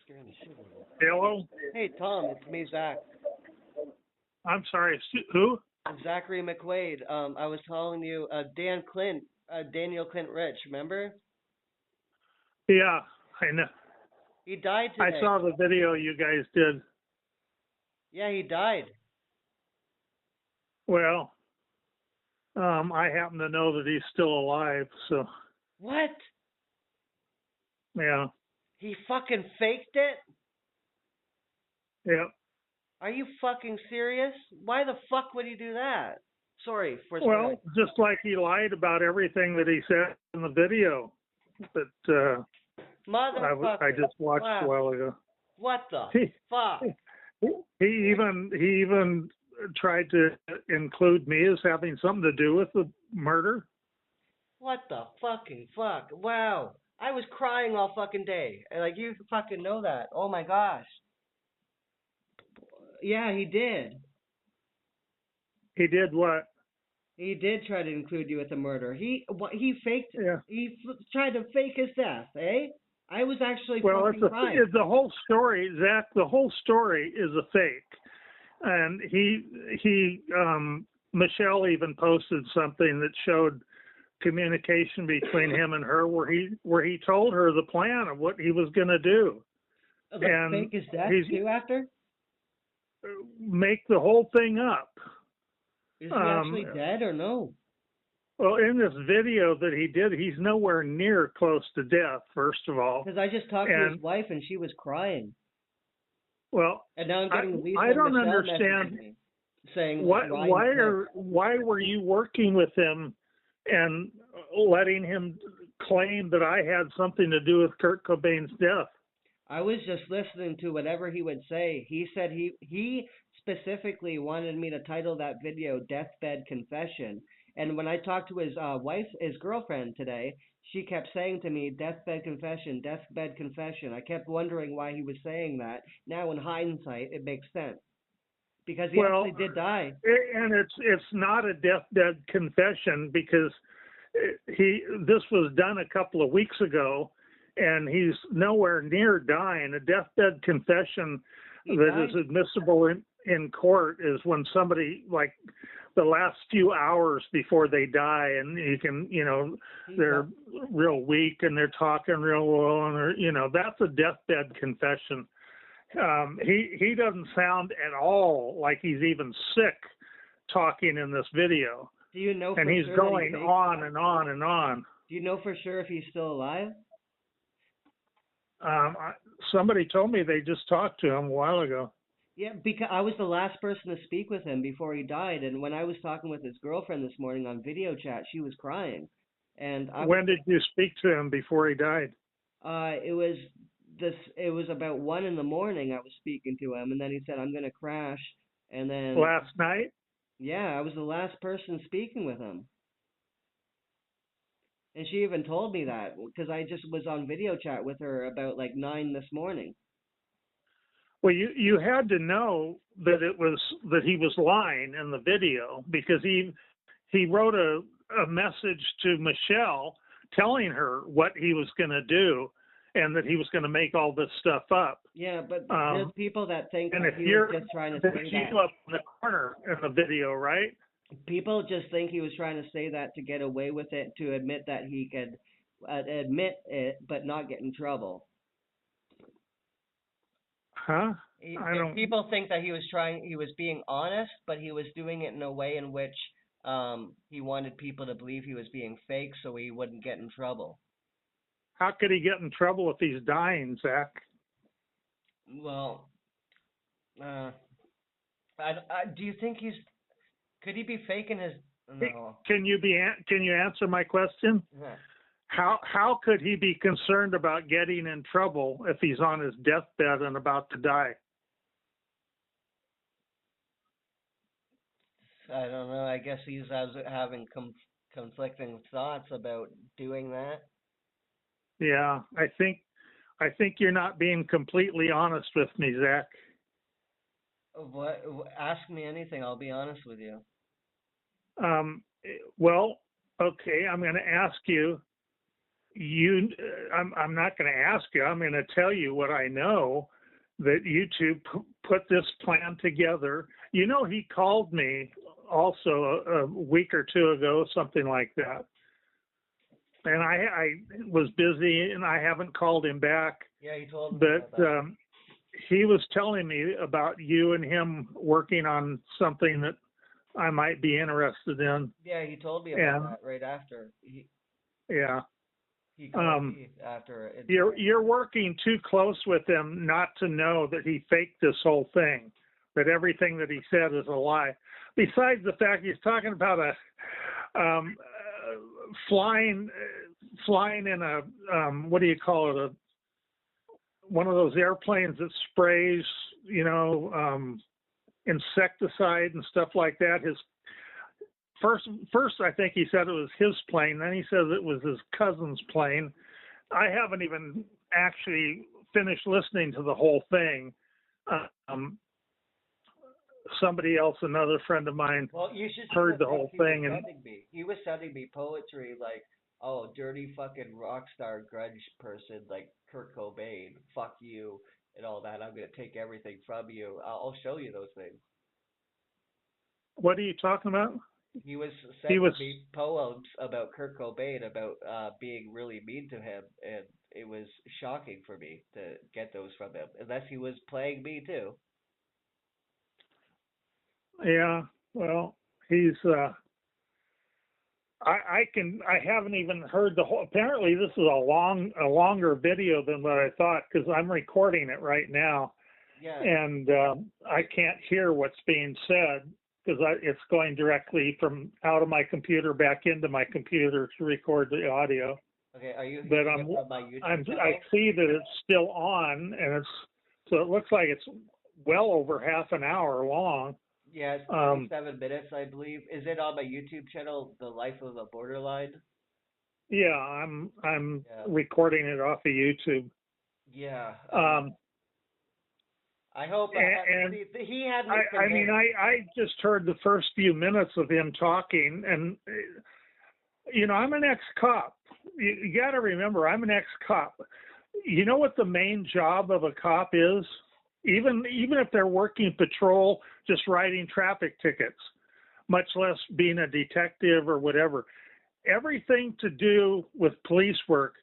Scaring the shit out of me. Hello? Hey, Tom, it's me, Zach. I'm sorry, who? Zachary McQuaid. I was calling you, Daniel Clint Rich, remember? Yeah, I know. He died I today. saw the video you guys did. Yeah, he died. Well, I happen to know that he's still alive, so What? yeah. He fucking faked it? Yeah. Are you fucking serious? Why the fuck would he do that? Sorry for Well, swearing. just like he lied about everything that he said in the video that Motherfucker. I just watched a Wow. while ago. What the He, fuck? he even tried to include me as having something to do with the murder. What the fucking fuck? Wow. I was crying all fucking day. Like, you fucking know that. Oh my gosh. Yeah, he did. He did what? He did try to include you with the murder. He faked. Yeah. Tried to fake his death, eh? I was actually Well, fucking crying. it's the whole story, Zach. The whole story is a fake, and Michelle even posted something that showed communication between him and her, where he told her the plan of what he was going to do, Like, and fake his death too after? make the whole thing up. Is he actually dead or no? Well, in this video that he did, he's nowhere near close to death, first of all. Because I just talked to his wife and she was crying. Well, And now I'm getting Lisa I don't Michelle understand messaging me saying why were you working with him and letting him claim that I had something to do with Kurt Cobain's death? I was just listening to whatever he would say. He said he specifically wanted me to title that video Deathbed Confession. And when I talked to his his girlfriend today, she kept saying to me, Deathbed Confession, Deathbed Confession. I kept wondering why he was saying that. Now in hindsight, it makes sense. Because he actually did die. And it's not a deathbed confession because this was done a couple of weeks ago, and he's nowhere near dying. A deathbed confession that is admissible in court is when somebody, like, the last few hours before they die, and they're real weak and they're talking real well, and that's a deathbed confession. He doesn't sound at all like he's even sick talking in this video. Do you know? And he's going on and on and on. Do you know for sure if he's still alive? Somebody told me they just talked to him a while ago. Yeah, because I was the last person to speak with him before he died, and when I was talking with his girlfriend this morning on video chat, she was crying. And when did you speak to him before he died? It was about 1 a.m. I was speaking to him, and then he said, "I'm gonna crash," and then last night. Yeah, I was the last person speaking with him. And she even told me that because I just was on video chat with her about like 9 this morning. Well, you had to know that he was lying in the video because he wrote a message to Michelle telling her what he was going to do and that he was going to make all this stuff up. Yeah, but there's people that think and that if he you're was just trying to say that. up in the corner in the video, right? People just think he was trying to say that to get away with it, to admit that he could admit it, but not get in trouble. Huh? People think that he was being honest, but he was doing it in a way in which he wanted people to believe he was being fake so he wouldn't get in trouble. How could he get in trouble if he's dying, Zach? Well, do you think could he be faking his? No. Can you answer my question? Yeah. How could he be concerned about getting in trouble if he's on his deathbed and about to die? I don't know. I guess he's having conflicting thoughts about doing that. Yeah, I think you're not being completely honest with me, Zach. What? Ask me anything. I'll be honest with you. Well, okay. I'm going to ask you. I'm not going to ask you. I'm going to tell you what I know, that you two put this plan together. You know, he called me also a week or two ago, something like that. And I was busy and I haven't called him back. Yeah, he told me But about that. he was telling me about you and him working on something that I might be interested in. Yeah, he told me about that right after. Yeah. He called me after. You're working too close with him not to know that he faked this whole thing, that everything that he said is a lie. Besides the fact he's talking about a flying in a what do you call it, one of those airplanes that sprays, you know, insecticide and stuff like that. His first I think he said it was his plane, then he says it was his cousin's plane. I haven't even actually finished listening to the whole thing. Somebody else, another friend of mine, you should heard the whole thing, and he was sending me poetry like, "Oh, dirty fucking rock star grunge person like Kurt Cobain, fuck you and all that. I'm gonna take everything from you. I'll show you those things." What are you talking about? He was sending me poems about Kurt Cobain, about being really mean to him, and it was shocking for me to get those from him, unless he was playing me too. Yeah, well, he's I haven't even heard the whole. Apparently this is a longer video than what I thought, because I'm recording it right now. Yeah. And I can't hear what's being said, because it's going directly from out of my computer back into my computer to record the audio. Okay, are you? But on my YouTube channel? I see that it's still on, and so it looks like it's well over half an hour long. Yeah, it's 27 minutes, I believe. Is it on my YouTube channel, The Life of a Borderline? Yeah, I'm recording it off of YouTube. Yeah. I hope. And he had me. I mean, I just heard the first few minutes of him talking, and you know, I'm an ex-cop. You got to remember, I'm an ex-cop. You know what the main job of a cop is? Even if they're working patrol, just writing traffic tickets, much less being a detective or whatever. Everything to do with police work,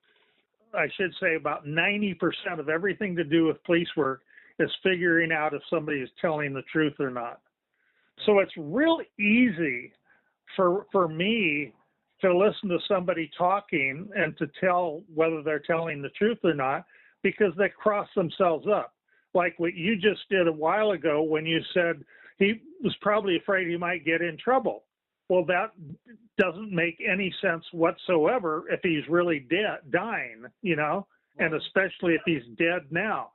I should say about 90% of everything to do with police work is figuring out if somebody is telling the truth or not. So it's real easy for me to listen to somebody talking and to tell whether they're telling the truth or not, because they cross themselves up. Like what you just did a while ago when you said he was probably afraid he might get in trouble. Well, that doesn't make any sense whatsoever if he's really dying, you know, and especially if he's dead now.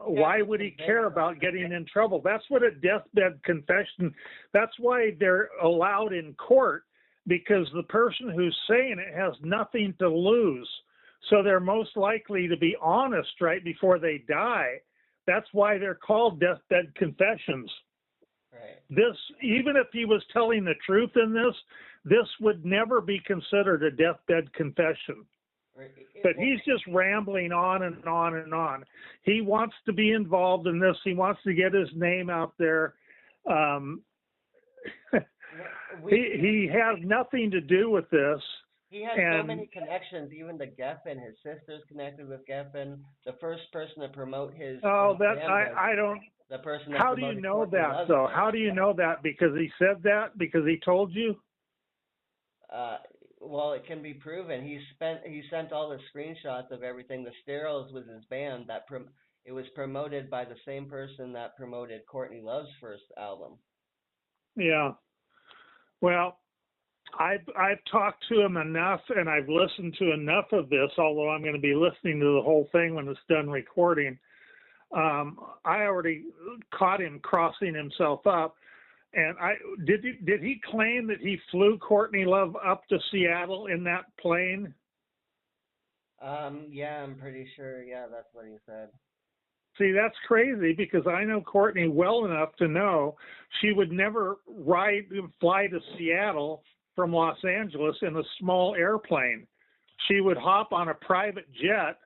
Why would he care about getting in trouble? That's what a deathbed confession, that's why they're allowed in court, because the person who's saying it has nothing to lose. So they're most likely to be honest right before they die. That's why they're called deathbed confessions. Right. This, even if he was telling the truth in this would never be considered a deathbed confession. Right. But he's just rambling on and on and on. He wants to be involved in this. He wants to get his name out there. He has nothing to do with this. He has so many connections, even to Geffen. His sister's connected with Geffen. The first person to promote his... Oh, that I don't... The person how do you know that, though? How do you know that? Because he said that? Because he told you? Well, it can be proven. He sent all the screenshots of everything. The Sterols was his band. It was promoted by the same person that promoted Courtney Love's first album. Yeah. Well... I've talked to him enough, and I've listened to enough of this, although I'm going to be listening to the whole thing when it's done recording. I already caught him crossing himself up. And did he claim that he flew Courtney Love up to Seattle in that plane? Yeah, I'm pretty sure. Yeah, that's what he said. See, that's crazy, because I know Courtney well enough to know she would never fly to Seattle from Los Angeles in a small airplane. she would hop on a private jet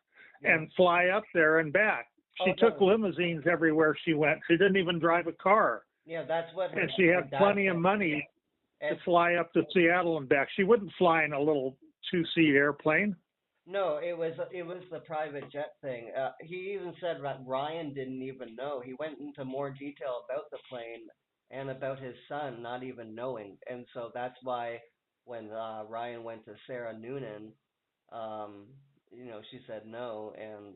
and fly up there and back. She took limousines everywhere she went. She didn't even drive a car. Yeah, that's what. And she had plenty of money to fly up to Seattle and back. She wouldn't fly in a little two-seat airplane. No, it was the private jet thing. He even said that Ryan didn't even know. He went into more detail about the plane and about his son not even knowing, and so that's why when Ryan went to Sarah Noonan, she said no, and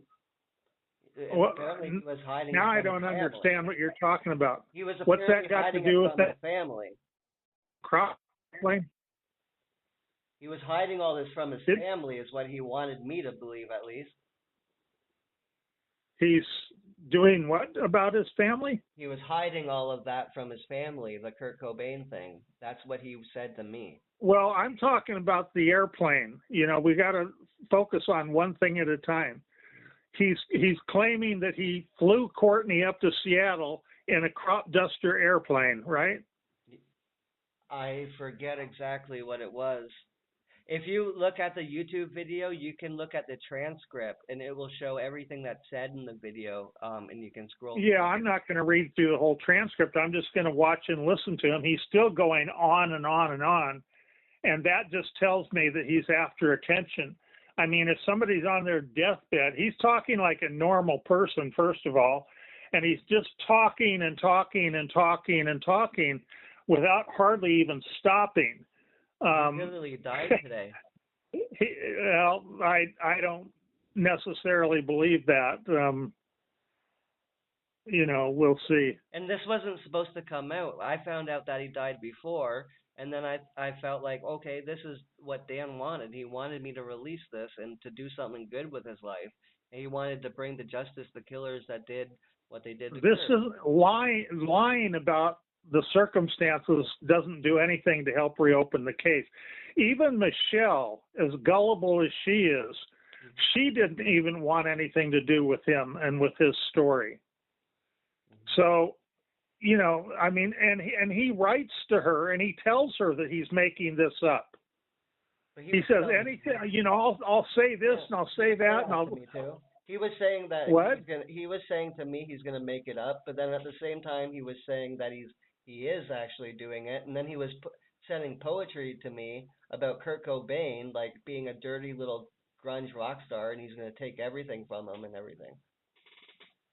Well, apparently he was hiding. now it I from don't his family. understand what you're talking about. He was What's apparently that got to hiding do it with from that his family. crop plane? He was hiding all this from his family, is what he wanted me to believe, at least. He's doing what about his family? He was hiding all of that from his family, the Kurt Cobain thing. That's what he said to me. Well, I'm talking about the airplane. We got to focus on one thing at a time. He's claiming that he flew Courtney up to Seattle in a crop duster airplane, right? I forget exactly what it was. If you look at the YouTube video, you can look at the transcript, and it will show everything that's said in the video, and you can scroll. Yeah, I'm not going to read through the whole transcript. I'm just going to watch and listen to him. He's still going on and on and on, and that just tells me that he's after attention. I mean, if somebody's on their deathbed, he's talking like a normal person, first of all, and he's just talking and talking and talking and talking without hardly even stopping. He literally died today. I don't necessarily believe that. We'll see. And this wasn't supposed to come out. I found out that he died before, and then I felt like, okay, this is what Dan wanted. He wanted me to release this and to do something good with his life. And he wanted to bring to justice the killers that did what they did to This Kurt. is lying about the circumstances doesn't do anything to help reopen the case. Even Michelle, as gullible as she is, she didn't even want anything to do with him and with his story. So, and he writes to her and he tells her that he's making this up. He says anything, I'll say this and I'll say that and I'll. He was saying that what? He was saying to me he's going to make it up, but then at the same time he was saying that he is actually doing it, and then he was sending poetry to me about Kurt Cobain, like being a dirty little grunge rock star, and he's going to take everything from him and everything.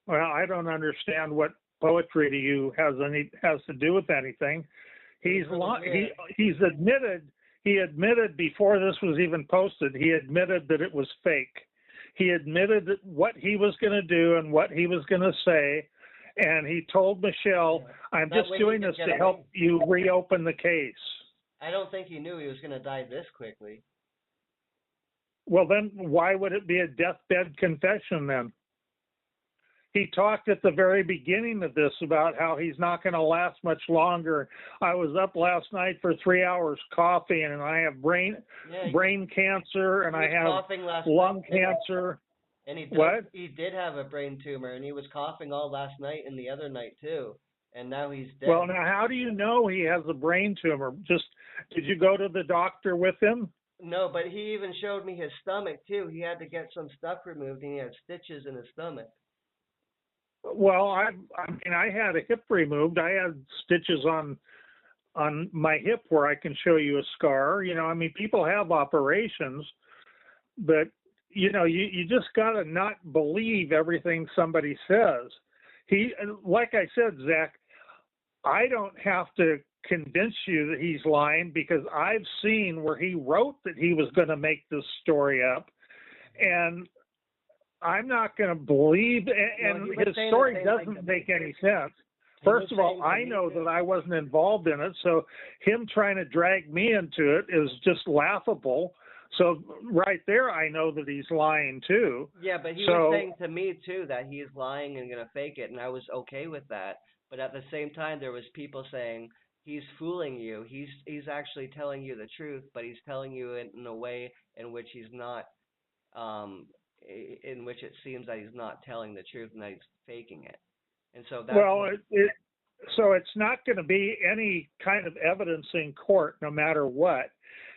Well, I don't understand what poetry to you has to do with anything. He admitted before this was even posted, he admitted that it was fake. He admitted that what he was going to do and what he was going to say. And he told Michelle, I'm just doing this to help you reopen the case. I don't think he knew he was going to die this quickly. Well, then why would it be a deathbed confession then? He talked at the very beginning of this about how he's not going to last much longer. I was up last night for 3 hours coughing, and I have brain cancer, and I have lung cancer. And he did have a brain tumor, and he was coughing all last night and the other night too. And now he's dead. Well, now how do you know he has a brain tumor? Did you go to the doctor with him? No, but he even showed me his stomach too. He had to get some stuff removed, and he had stitches in his stomach. Well, I had a hip removed. I had stitches on my hip where I can show you a scar. People have operations, but you just got to not believe everything somebody says. Like I said, Zach, I don't have to convince you that he's lying because I've seen where he wrote that he was going to make this story up, and I'm not going to believe, and his story doesn't make any sense. First of all, I know that I wasn't involved in it, so him trying to drag me into it is just laughable. So right there, I know that he's lying too. Yeah, but he was saying to me too that he's lying and going to fake it, and I was okay with that. But at the same time, there was people saying he's fooling you. He's actually telling you the truth, but he's telling you in a way in which he's not. In which it seems that he's not telling the truth and that he's faking it. And so that's so it's not going to be any kind of evidence in court no matter what.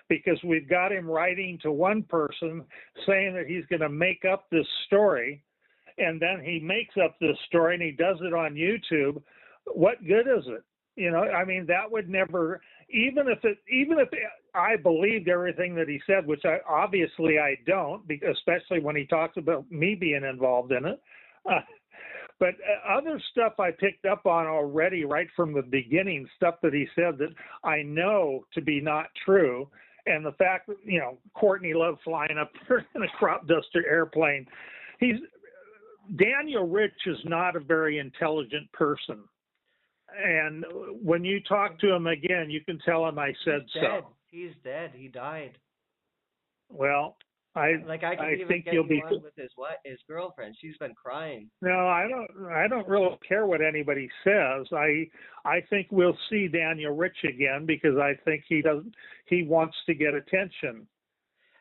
because we've got him writing to one person saying that he's going to make up this story, and then he makes up this story and he does it on YouTube. What good is it? You know, I mean, that would never, even if I believed everything that he said, which obviously I don't, because especially when he talks about me being involved in it. But other stuff I picked up on already right from the beginning, stuff that he said that I know to be not true. And the fact that, you know, Courtney loved flying up there in a crop duster airplane. Daniel Rich is not a very intelligent person. And when you talk to him again, you can tell him I said so. He's dead. He died. Well, I think you'll be with his girlfriend. She's been crying. No, I don't really care what anybody says. I think we'll see Daniel Rich again because I think he wants to get attention.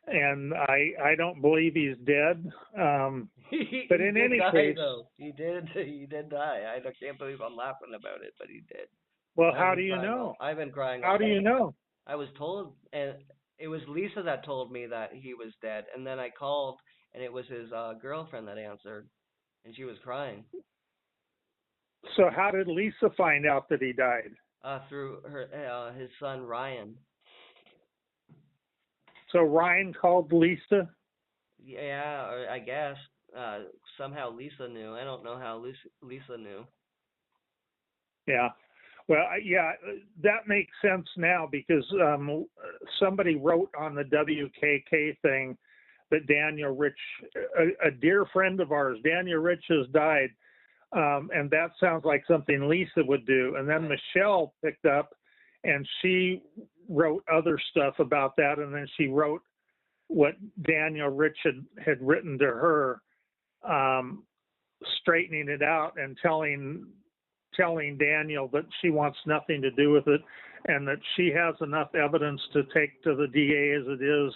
And I don't believe he's dead. But in any case, he did die. I can't believe I'm laughing about it, but he did. Well, how do you know? I've been crying. How do you know? I was told, and it was Lisa that told me that he was dead, and then I called, and it was his girlfriend that answered, and she was crying. So how did Lisa find out that he died? Through his son Ryan. So Ryan called Lisa? Yeah, or I guess somehow Lisa knew. I don't know how Lisa knew. Yeah. Well, yeah, that makes sense now because somebody wrote on the WKK thing that Daniel Rich, a dear friend of ours, Daniel Rich has died, and that sounds like something Lisa would do. And then Michelle picked up, and she wrote other stuff about that, and then she wrote what Daniel Rich had written to her, straightening it out and telling Daniel that she wants nothing to do with it and that she has enough evidence to take to the DA as it is,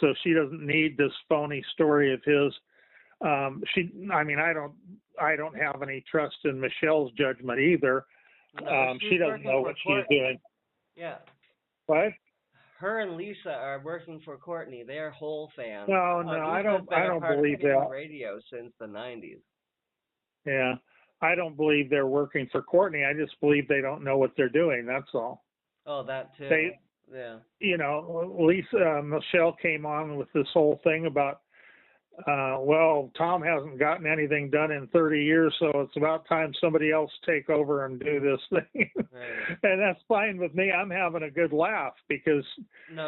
so she doesn't need this phony story of his. I don't have any trust in Michelle's judgment either. No, she doesn't know what she's doing. Yeah. What? Her and Lisa are working for Courtney. They're whole fans. No, I don't believe that. Radio since the 90s. Yeah. I don't believe they're working for Courtney. I just believe they don't know what they're doing. That's all. Oh, that too. Yeah. You know, Michelle came on with this whole thing about, well, Tom hasn't gotten anything done in 30 years, so it's about time somebody else take over and do this thing. Right. And that's fine with me. I'm having a good laugh because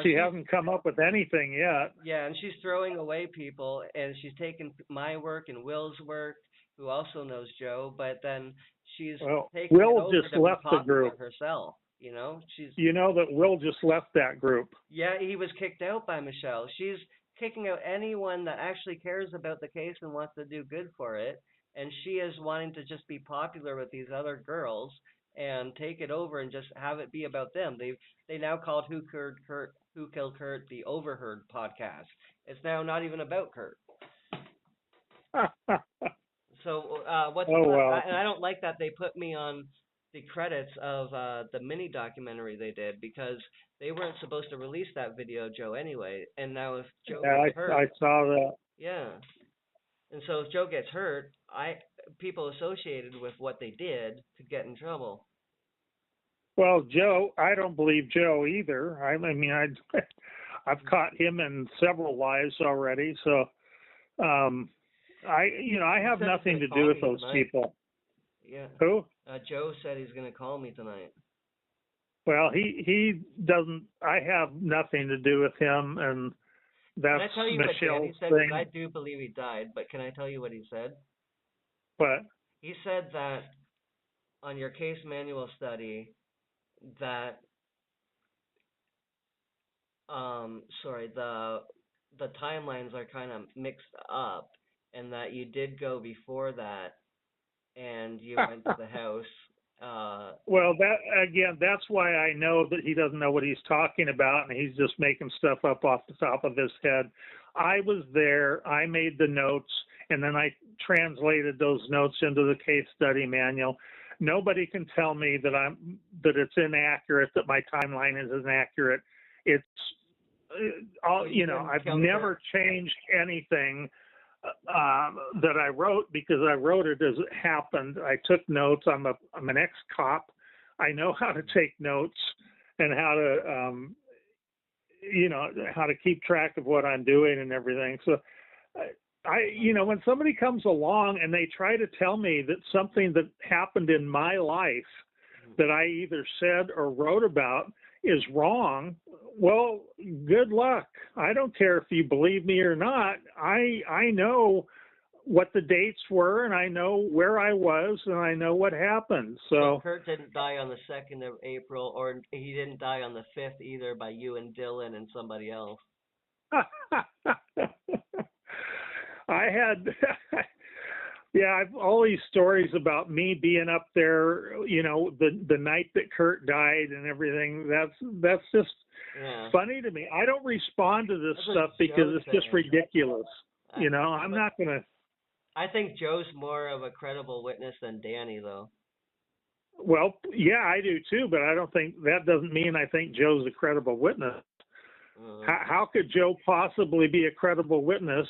she hasn't come up with anything yet. Yeah, and she's throwing away people, and she's taking my work and Will's work, who also knows Joe, but then she's taking Will just left the group herself. You know, You know that Will just left that group. Yeah, he was kicked out by Michelle. She's kicking out anyone that actually cares about the case and wants to do good for it, and she is wanting to just be popular with these other girls and take it over and just have it be about them. They now called Who Killed Kurt the Overheard podcast. It's now not even about Kurt. So and I don't like that they put me on the credits of the mini documentary they did because they weren't supposed to release that video, Joe, anyway. And now if Joe gets hurt, I saw that. Yeah, and so if Joe gets hurt, people associated with what they did could get in trouble. Well, Joe, I don't believe Joe either. I mean, I've caught him in several lies already, so I have nothing to do with those people. Yeah. Who? Joe said he's going to call me tonight. Well, he doesn't. I have nothing to do with him, and that's Michelle's thing. I do believe he died, but can I tell you what he said? What? He said that on your case manual study, that the timelines are kind of mixed up, and that you did go before that, and you went to the house. Well, that's why I know that he doesn't know what he's talking about, and he's just making stuff up off the top of his head. I was there. I made the notes, and then I translated those notes into the case study manual. Nobody can tell me that it's inaccurate, that my timeline is inaccurate. It's I've never changed anything that I wrote because I wrote it as it happened. I took notes. I'm an ex-cop. I know how to take notes and how to, how to keep track of what I'm doing and everything. So when somebody comes along and they try to tell me that something that happened in my life that I either said or wrote about is wrong, well, good luck. I don't care if you believe me or not. I know what the dates were, and I know where I was, and I know what happened. So Kurt didn't die on the 2nd of April, or he didn't die on the 5th either by you and Dylan and somebody else. I had, I've all these stories about me being up there, the night that Kurt died and everything. That's just funny to me. I don't respond to this stuff because it's just ridiculous. I'm not going to. I think Joe's more of a credible witness than Danny, though. Well, yeah, I do too, but I don't think that doesn't mean I think Joe's a credible witness. How could Joe possibly be a credible witness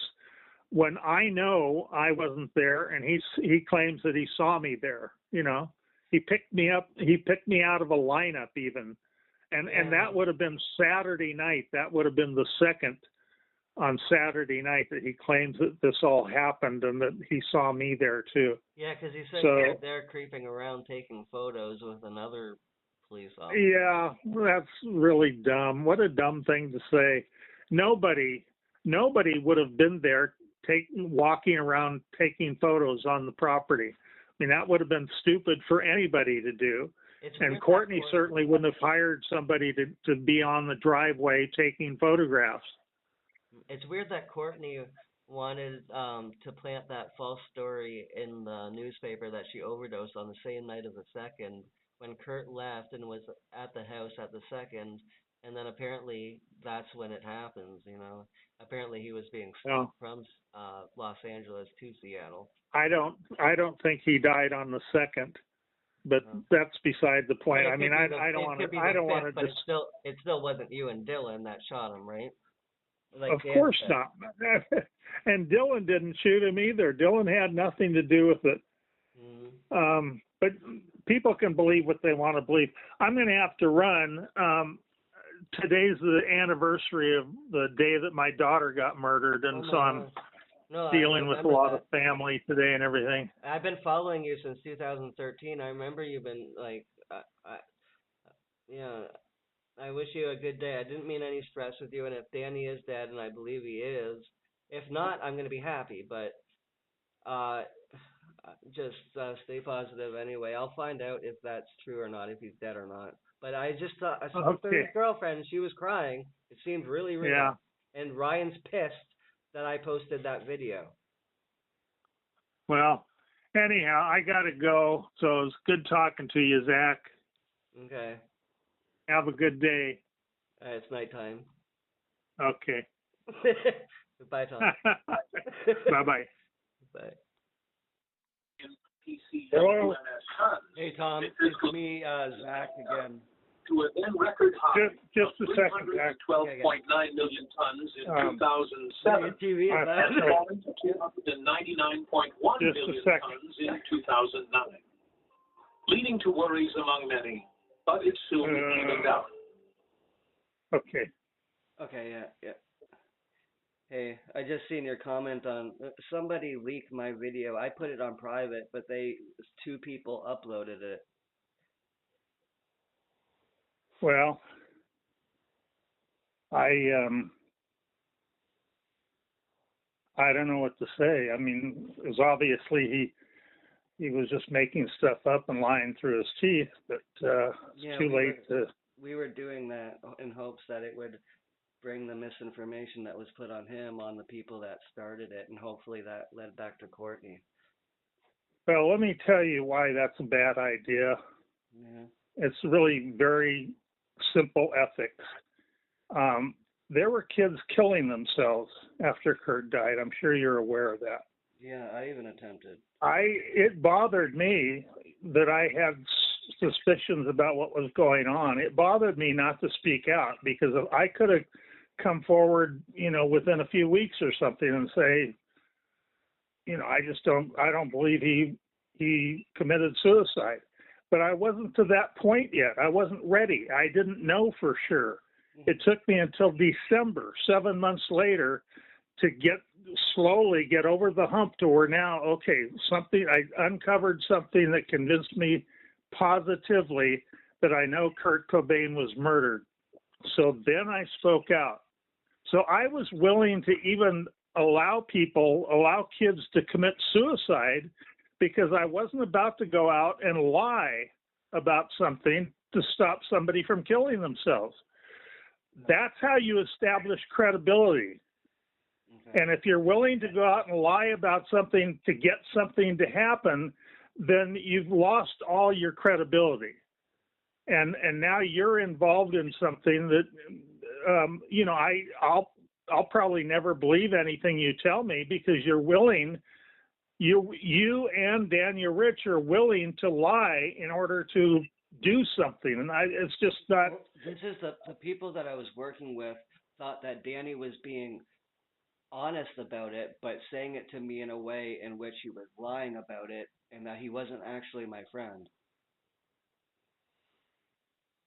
when I know I wasn't there and he claims that he saw me there? He picked me up. He picked me out of a lineup even, and that would have been Saturday night. That would have been the second on Saturday night that he claims that this all happened and that he saw me there too. Yeah, because he said you were there creeping around taking photos with another police officer. Yeah, that's really dumb. What a dumb thing to say. Nobody would have been there walking around taking photos on the property. I mean, that would have been stupid for anybody to do. And Courtney certainly wouldn't have hired somebody to be on the driveway taking photographs. It's weird that Courtney wanted to plant that false story in the newspaper that she overdosed on the same night of the 2nd, when Kurt left and was at the house at the 2nd, and then apparently that's when it happens. Apparently he was being sent from Los Angeles to Seattle. I don't think he died on the 2nd, but that's beside the point. I mean, I don't want to. But it still wasn't you and Dylan that shot him, right? Like of course not. And Dylan didn't shoot him either. Dylan had nothing to do with it. Mm-hmm. But people can believe what they want to believe. I'm going to have to run. Today's the anniversary of the day that my daughter got murdered, and so I'm dealing with a lot of family today and everything. I've been following you since 2013. I remember you've been like, I wish you a good day. I didn't mean any stress with you, and if Danny is dead, and I believe he is, if not, I'm going to be happy, but just stay positive anyway. I'll find out if that's true or not, if he's dead or not. But I just thought, I saw his girlfriend, and she was crying. It seemed really real. Yeah. And Ryan's pissed that I posted that video. Well, anyhow, I got to go, so it's good talking to you, Zach. Okay. Have a good day. It's nighttime. Okay. Bye, Tom. Bye-bye. Bye. Hello. Hey, Tom. It's me, Zach, again. To a then record high just a second, Zach. 12.9 million tons in 2007, falling to 299.1 million tons in 2009, leading to worries among many. But it's soon evened out. Okay. Okay, yeah. Hey, I just seen your comment on somebody leaked my video. I put it on private, but 2 people uploaded it. Well, I don't know what to say. I mean, it was obviously he was just making stuff up and lying through his teeth, but it's too late to. We were doing that in hopes that it would bring the misinformation that was put on him on the people that started it, and hopefully that led back to Courtney. Well, let me tell you why that's a bad idea. Yeah. It's really very simple ethics. There were kids killing themselves after Kurt died. I'm sure you're aware of that. Yeah, I even attempted. It bothered me that I had suspicions about what was going on. It bothered me not to speak out because I could have come forward, within a few weeks or something and say, I don't believe he committed suicide. But I wasn't to that point yet. I wasn't ready. I didn't know for sure. It took me until December, 7 months later, to slowly get over the hump to where now, okay, I uncovered something that convinced me positively that I know Kurt Cobain was murdered. So then I spoke out. So I was willing to even allow kids to commit suicide because I wasn't about to go out and lie about something to stop somebody from killing themselves. That's how you establish credibility. Okay. And if you're willing to go out and lie about something to get something to happen, then you've lost all your credibility. And now you're involved in something that, I'll probably never believe anything you tell me because you're willing. You and Daniel Rich are willing to lie in order to do something, and it's just not. This is the people that I was working with thought that Danny was being honest about it, but saying it to me in a way in which he was lying about it, and that he wasn't actually my friend.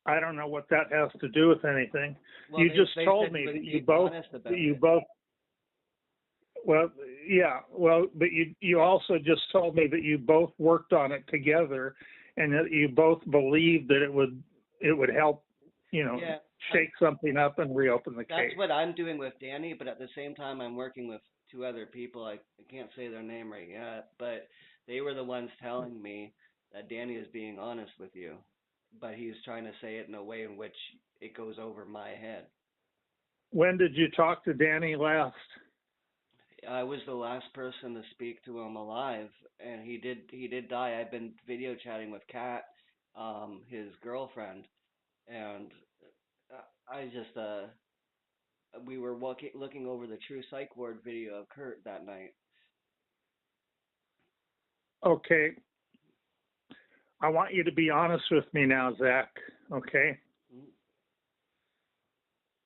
I don't know what that has to do with anything. Well, you just told me that you both. Well, yeah. Well, but you also just told me that you both worked on it together, and that you both believed that it would help, shake something up and reopen the case. That's what I'm doing with Danny, but at the same time, I'm working with two other people. I can't say their name right yet, but they were the ones telling me that Danny is being honest with you, but he's trying to say it in a way in which it goes over my head. When did you talk to Danny last? I was the last person to speak to him alive, and he did die. I've been video chatting with Kat, his girlfriend, and I just we were looking over the True Psych Ward video of Kurt that night. Okay. I want you to be honest with me now, Zach. Okay.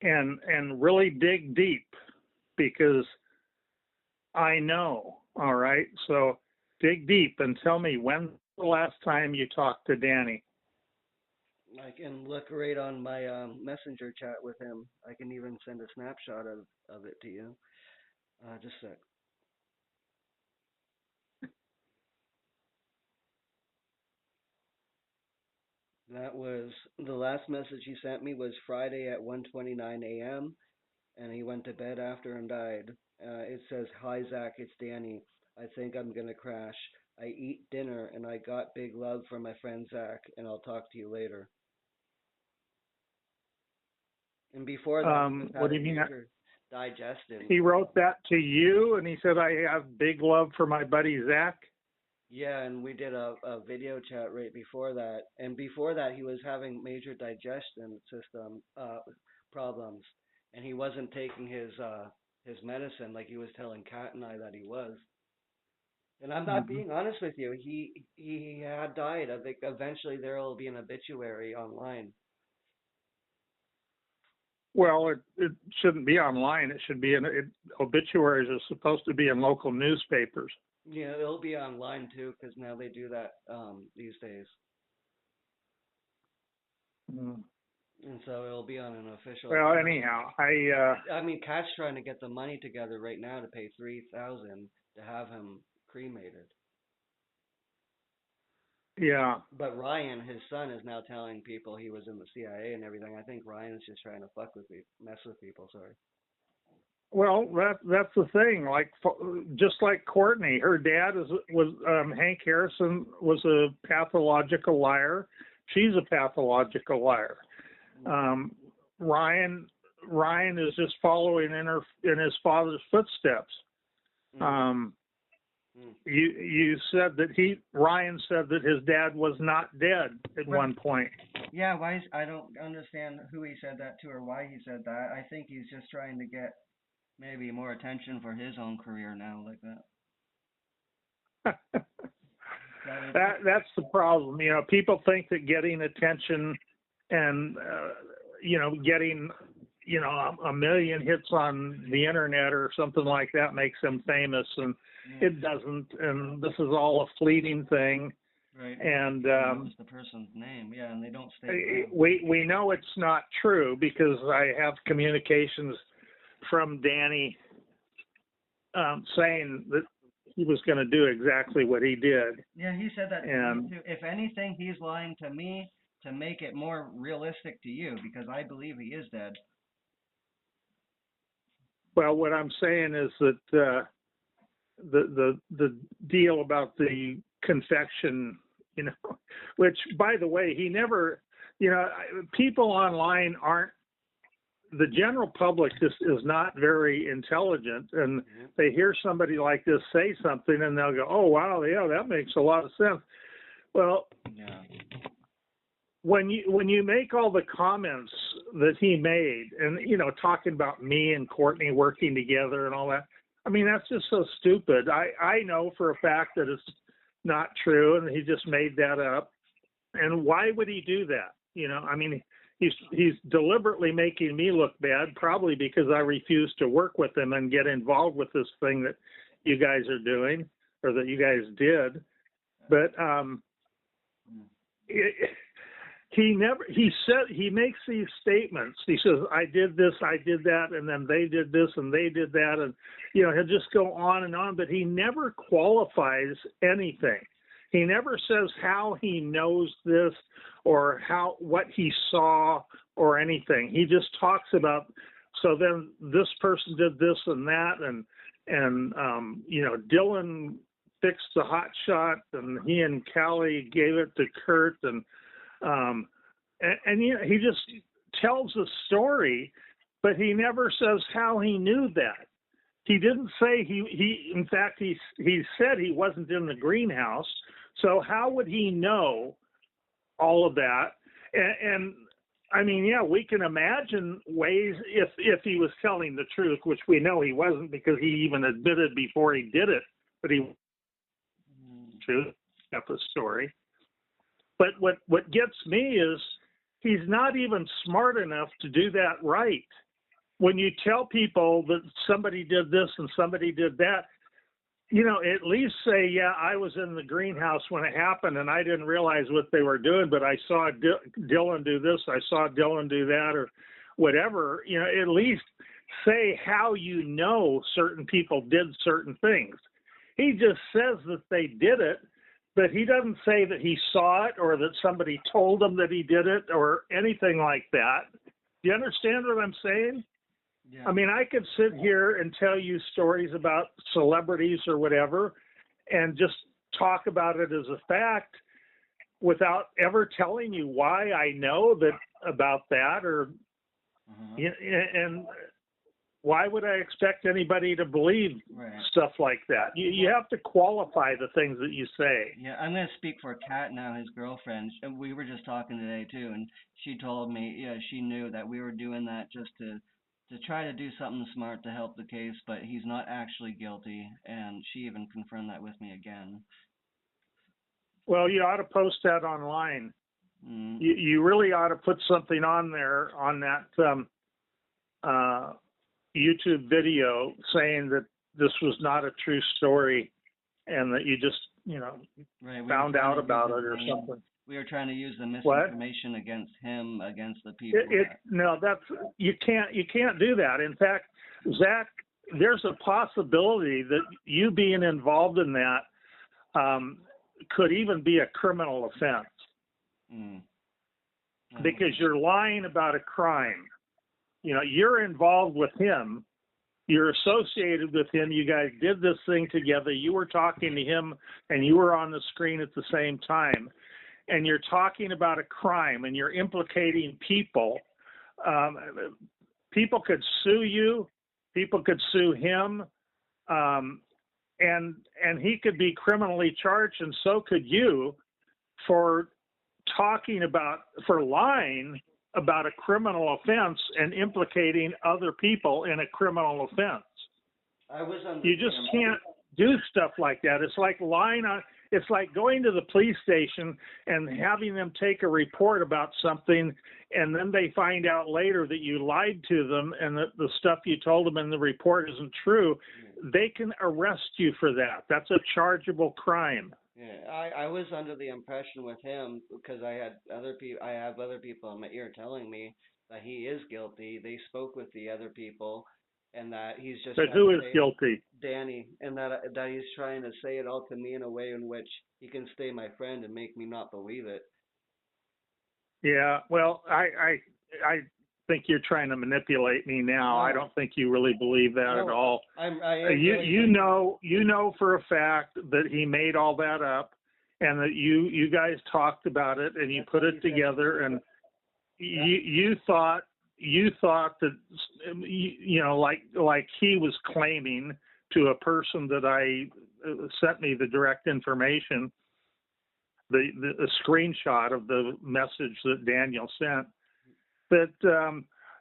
And really dig deep, because I know. All right. So dig deep and tell me, when's the last time you talked to Danny? I can look right on my messenger chat with him. I can even send a snapshot of it to you. Just a sec. That was the last message he sent me was Friday at 1:29 a.m. and he went to bed after and died. It says, "Hi Zach, it's Danny. I think I'm gonna crash. I eat dinner and I got big love from my friend Zach, and I'll talk to you later." And before that, what do you mean? Digestion. He wrote that to you, and he said, "I have big love for my buddy Zach." Yeah, and we did a video chat right before that. And before that, he was having major digestion system problems, and he wasn't taking his medicine like he was telling Kat and I that he was. And I'm not being honest with you. He had died. I think eventually there will be an obituary online. Well, it shouldn't be online. It should be obituaries are supposed to be in local newspapers. Yeah, it'll be online too, because now they do that these days. And so it'll be on an official. Well, anyhow, I mean, Kat's trying to get the money together right now to pay $3,000 to have him cremated. Yeah. But Ryan, his son, is now telling people he was in the CIA and everything. I think Ryan's just trying to mess with people. Sorry. Well, that's the thing. Like, just like Courtney, her dad was Hank Harrison was a pathological liar. She's a pathological liar. Ryan is just following in his father's footsteps. You said that Ryan said that his dad was not dead at one point. Yeah, I don't understand who he said that to or why he said that. I think he's just trying to get maybe more attention for his own career now, like that. That's the problem. People think that getting attention and getting you know, a million hits on the internet or something like that makes them famous, and it doesn't. And this is all a fleeting thing. Right. And what's the person's name? Yeah, and they don't stay. We know it's not true because I have communications from Danny saying that he was going to do exactly what he did. Yeah, he said that to me too. If anything, he's lying to me to make it more realistic to you, because I believe he is dead. Well, what I'm saying is that the deal about the confection, you know, which, by the way, he never, you know, people online aren't, the general public just is not very intelligent, and they hear somebody like this say something and they'll go, oh, wow, yeah, that makes a lot of sense. Well, yeah. When you make all the comments that he made, and, you know, talking about me and Courtney working together and all that, I mean, that's just so stupid. I know for a fact that it's not true, and he just made that up. And why would he do that? You know, I mean, he's deliberately making me look bad, probably because I refuse to work with him and get involved with this thing that you guys are doing, or that you guys did. But he makes these statements. He says, I did this, I did that, and then they did this and they did that, and, you know, he'll just go on and on, but he never qualifies anything. He never says how he knows this or what he saw or anything. He just talks about, so then this person did this and that, and you know, Dylan fixed the hot shot, and he and Callie gave it to Kurt, and you know, he just tells the story, but he never says how he knew that. He didn't say he in fact, he said he wasn't in the greenhouse. So how would he know all of that? And I mean, yeah, we can imagine ways if he was telling the truth, which we know he wasn't, because he even admitted before he did it, but he truth of the story. But what gets me is he's not even smart enough to do that right. When you tell people that somebody did this and somebody did that, you know, at least say, yeah, I was in the greenhouse when it happened and I didn't realize what they were doing, but I saw Dylan do this, I saw Dylan do that, or whatever. You know, at least say how you know certain people did certain things. He just says that they did it, but he doesn't say that he saw it or that somebody told him that he did it or anything like that. Do you understand what I'm saying? Yeah. I mean, I could sit here and tell you stories about celebrities or whatever and just talk about it as a fact without ever telling you why I know that about that, or and why would I expect anybody to believe stuff like that? You have to qualify the things that you say. Yeah, I'm going to speak for Kat now, his girlfriend. And we were just talking today, too, and she told me, yeah, she knew that we were doing that just to try to do something smart to help the case, but he's not actually guilty, and she even confirmed that with me again. Well, you ought to post that online. You really ought to put something on there, on that YouTube video, saying that this was not a true story and that you just, you know, found out about it or something. We were trying to use the misinformation against him, against the people. No, you can't do that. In fact, Zach, there's a possibility that you being involved in that could even be a criminal offense because you're lying about a crime. You know, you're involved with him. You're associated with him. You guys did this thing together. You were talking to him and you were on the screen at the same time. And you're talking about a crime and you're implicating people. People could sue you. People could sue him. And he could be criminally charged, and so could you, for lying about a criminal offense and implicating other people in a criminal offense. You just can't do stuff like that. It's like lying on, it's like going to the police station and having them take a report about something, and then they find out later that you lied to them and that the stuff you told them in the report isn't true. They can arrest you for that. That's a chargeable crime. Yeah, I was under the impression with him, because I have other people in my ear telling me that he is guilty. They spoke with the other people, and that he's just. But who is guilty? Danny, and that he's trying to say it all to me in a way in which he can stay my friend and make me not believe it. Yeah, well, I think you're trying to manipulate me now. No. I don't think you really believe that at all. You know for a fact that he made all that up, and that you guys talked about it and you put it together, and you thought that like he was claiming to a person that I sent me the direct information, the screenshot of the message that Daniel sent, that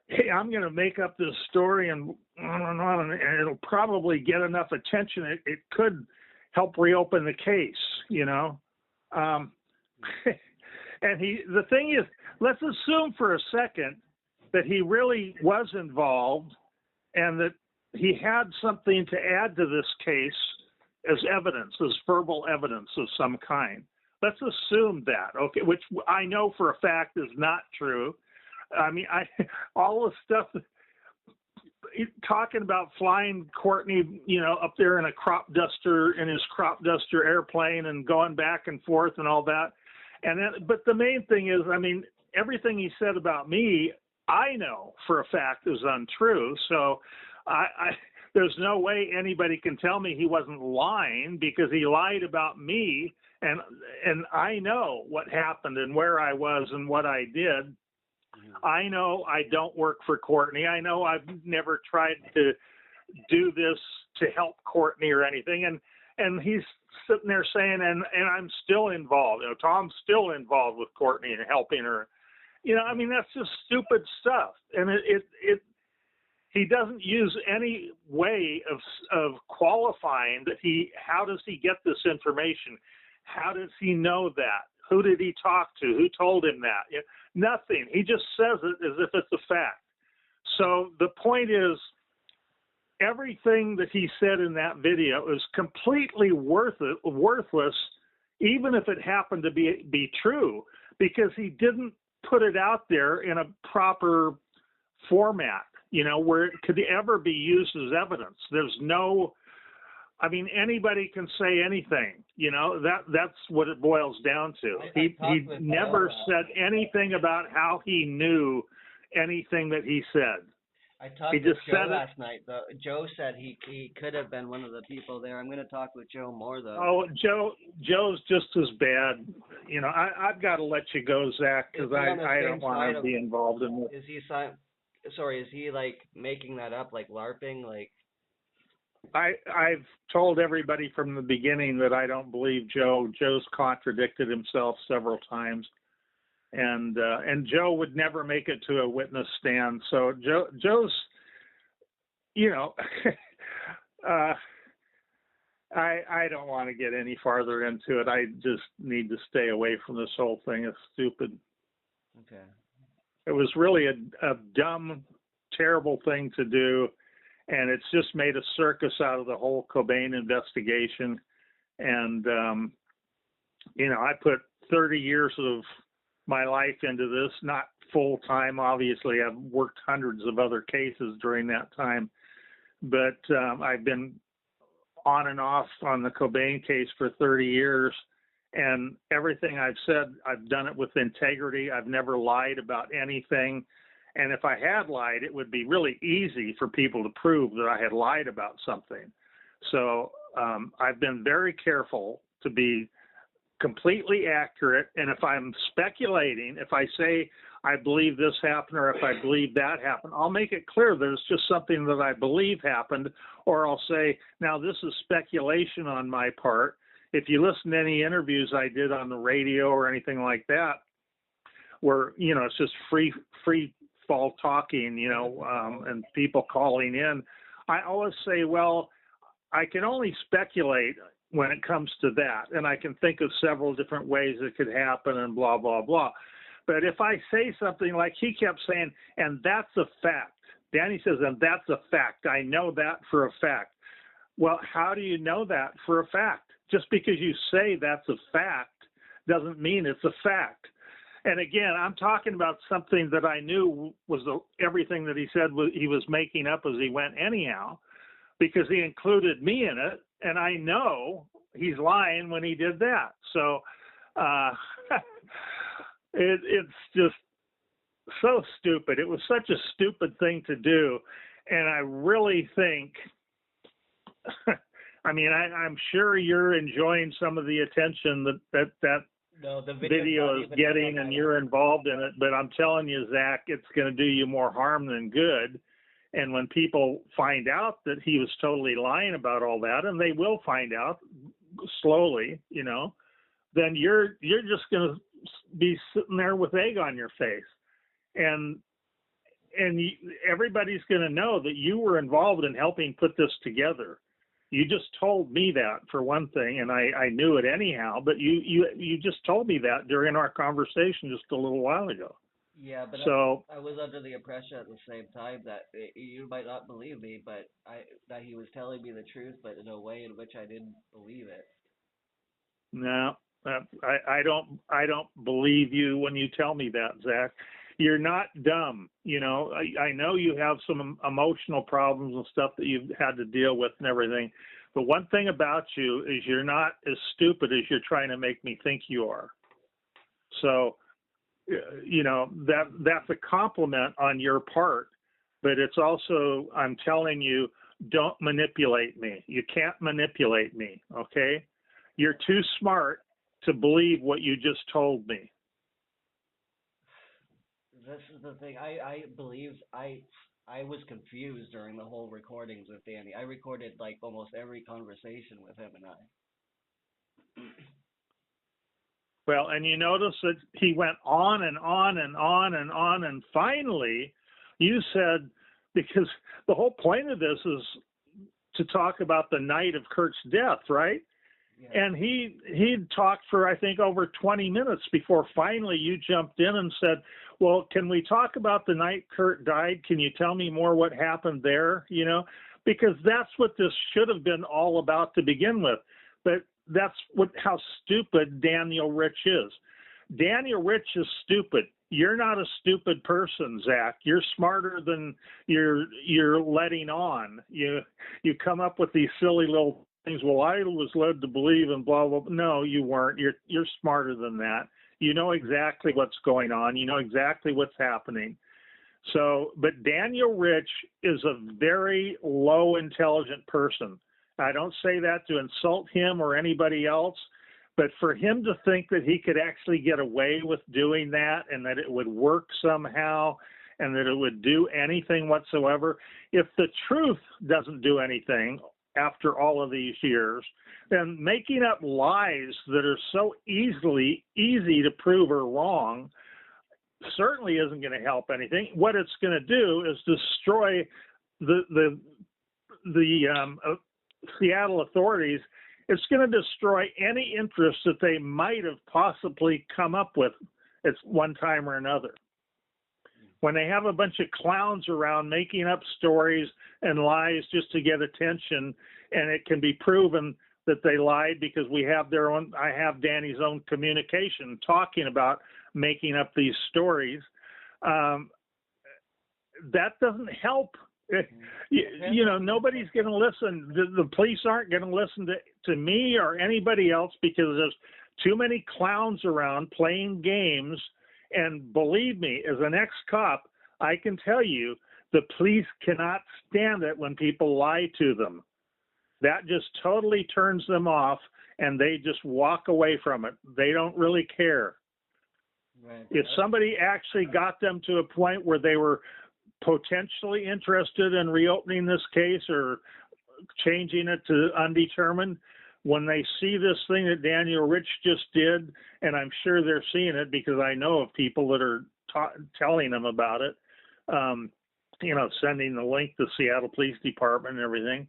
hey, I'm going to make up this story and on, and it'll probably get enough attention. It could help reopen the case, and the thing is, let's assume for a second that he really was involved and that he had something to add to this case as evidence, as verbal evidence of some kind. Let's assume that, okay, which I know for a fact is not true. I mean, all the stuff talking about flying Courtney, up there in his crop duster airplane and going back and forth and all that. And then, but the main thing is, I mean, everything he said about me, I know for a fact is untrue. So there's no way anybody can tell me he wasn't lying, because he lied about me. And I know what happened and where I was and what I did. I know I don't work for Courtney. I know I've never tried to do this to help Courtney or anything. And he's sitting there saying, and I'm still involved. Tom's still involved with Courtney and helping her. I mean, that's just stupid stuff. And he doesn't use any way of qualifying that how does he get this information? How does he know that? Who did he talk to? Who told him that? Nothing. He just says it as if it's a fact. So the point is, everything that he said in that video is completely worthless, even if it happened to be true, because he didn't put it out there in a proper format, where it could ever be used as evidence. There's no, I mean, anybody can say anything, that's what it boils down to. He never said anything about how he knew anything that he said. I talked to Joe last night, though. Joe said he could have been one of the people there. I'm going to talk with Joe more, though. Oh, Joe's just as bad. I've got to let you go, Zach, because I don't want to be involved in this. Is he like making that up, like LARPing, like? I've told everybody from the beginning that I don't believe Joe. Joe's contradicted himself several times, and Joe would never make it to a witness stand. So Joe's, I don't want to get any farther into it. I just need to stay away from this whole thing. It's stupid. Okay. It was really a dumb, terrible thing to do. And it's just made a circus out of the whole Cobain investigation. And, I put 30 years of my life into this, not full time. Obviously, I've worked hundreds of other cases during that time. But I've been on and off on the Cobain case for 30 years. And everything I've said, I've done it with integrity. I've never lied about anything. And if I had lied, it would be really easy for people to prove that I had lied about something. So I've been very careful to be completely accurate. And if I'm speculating, if I say I believe this happened or if I believe that happened, I'll make it clear that it's just something that I believe happened. Or I'll say, now this is speculation on my part. If you listen to any interviews I did on the radio or anything like that, where, it's just free fall talking, and people calling in, I always say, well, I can only speculate when it comes to that. And I can think of several different ways it could happen and blah, blah, blah. But if I say something like he kept saying, and that's a fact, Danny says, and that's a fact. I know that for a fact. Well, how do you know that for a fact? Just because you say that's a fact doesn't mean it's a fact. And again, I'm talking about something that I knew was everything that he said he was making up as he went anyhow, because he included me in it, and I know he's lying when he did that. So it's just so stupid. It was such a stupid thing to do, and I really think, I mean, I'm sure you're enjoying some of the attention that No, the video is getting, and you're involved in it. But I'm telling you, Zach, it's going to do you more harm than good. And when people find out that he was totally lying about all that, and they will find out slowly, you know, then you're just going to be sitting there with egg on your face, and everybody's going to know that you were involved in helping put this together. You just told me that, for one thing, and I knew it anyhow, but you just told me that during our conversation just a little while ago. Yeah, but so I was under the impression at the same time that you might not believe me, but that he was telling me the truth, but in a way in which I didn't believe it. No, I don't believe you when you tell me that, Zach. You're not dumb. You know, I know you have some emotional problems and stuff that you've had to deal with and everything. But one thing about you is you're not as stupid as you're trying to make me think you are. So, you know, that's a compliment on your part. But it's also, I'm telling you, don't manipulate me. You can't manipulate me, okay? You're too smart to believe what you just told me. This is the thing. I believe I was confused during the whole recordings with Danny. I recorded like almost every conversation with him and I. Well, and you notice that he went on and on and on and on, and finally you said, because the whole point of this is to talk about the night of Kurt's death, right? Yeah. And he'd talked for, I think, over 20 minutes before finally you jumped in and said, well, can we talk about the night Kurt died? Can you tell me more what happened there? You know, because that's what this should have been all about to begin with. But that's how stupid Daniel Rich is. Daniel Rich is stupid. You're not a stupid person, Zach. You're smarter than you're letting on. You come up with these silly little things. Well, I was led to believe in blah, blah, blah. No, you weren't. You're smarter than that. You know exactly what's going on. You know exactly what's happening. So, but Daniel Rich is a very low intelligent person. I don't say that to insult him or anybody else, but for him to think that he could actually get away with doing that and that it would work somehow and that it would do anything whatsoever, if the truth doesn't do anything after all of these years, then making up lies that are so easy to prove are wrong certainly isn't going to help anything. What it's going to do is destroy the Seattle authorities. It's going to destroy any interest that they might have possibly come up with at one time or another. When they have a bunch of clowns around making up stories and lies just to get attention, and it can be proven that they lied because I have Danny's own communication talking about making up these stories. That doesn't help. You know, nobody's going to listen. The police aren't going to listen to me or anybody else because there's too many clowns around playing games. And believe me, as an ex-cop, I can tell you the police cannot stand it when people lie to them. That just totally turns them off, and they just walk away from it. They don't really care. Right. If somebody actually got them to a point where they were potentially interested in reopening this case or changing it to undetermined, when they see this thing that Daniel Rich just did, and I'm sure they're seeing it because I know of people that are telling them about it, you know, sending the link to the Seattle Police Department and everything.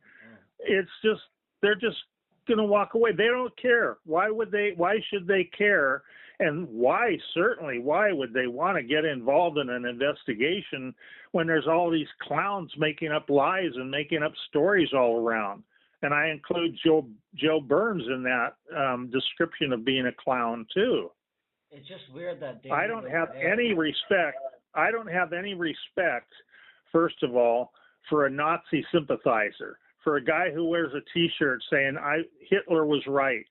It's just, they're just going to walk away. They don't care. Why would they? Why should they care? And why would they want to get involved in an investigation when there's all these clowns making up lies and making up stories all around? And I include Joe Burns in that description of being a clown too. It's just weird that I don't have any respect. I don't have any respect, first of all, for a Nazi sympathizer, for a guy who wears a T-shirt saying Hitler was right.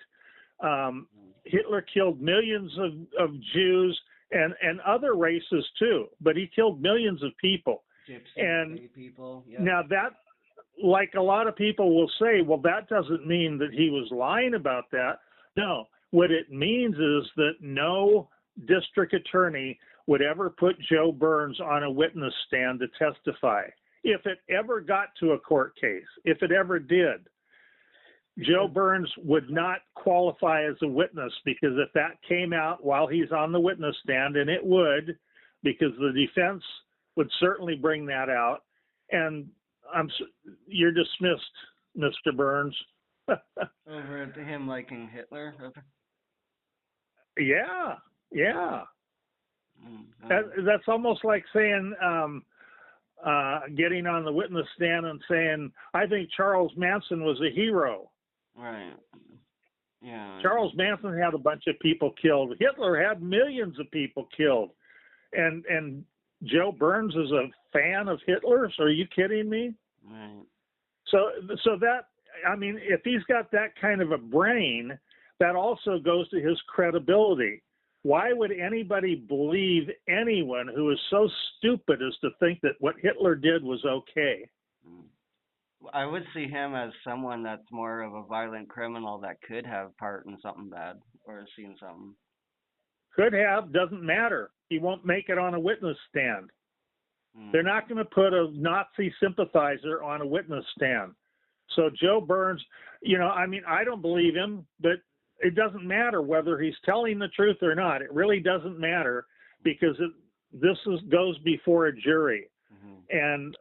Hitler killed millions of Jews and other races too, but he killed millions of people. Gypsy, and people. Yeah. Now that, like a lot of people will say, well, that doesn't mean that he was lying about that. No, what it means is that no district attorney would ever put Joe Burns on a witness stand to testify. If it ever got to a court case, if it ever did, Joe Burns would not qualify as a witness, because if that came out while he's on the witness stand, and it would, because the defense would certainly bring that out, and you're dismissed, Mr. Burns. Over to him liking Hitler? Yeah. That's almost like saying, getting on the witness stand and saying, I think Charles Manson was a hero. Right. Yeah. Charles Manson had a bunch of people killed. Hitler had millions of people killed. And Joe Burns is a fan of Hitler? So are you kidding me? Right. So that, I mean, if he's got that kind of a brain, that also goes to his credibility. Why would anybody believe anyone who is so stupid as to think that what Hitler did was okay? I would see him as someone that's more of a violent criminal that could have part in something bad or seen something. Could have, doesn't matter. He won't make it on a witness stand. They're not going to put a Nazi sympathizer on a witness stand. So Joe Burns, I mean, I don't believe him, but it doesn't matter whether he's telling the truth or not. It really doesn't matter, because goes before a jury. And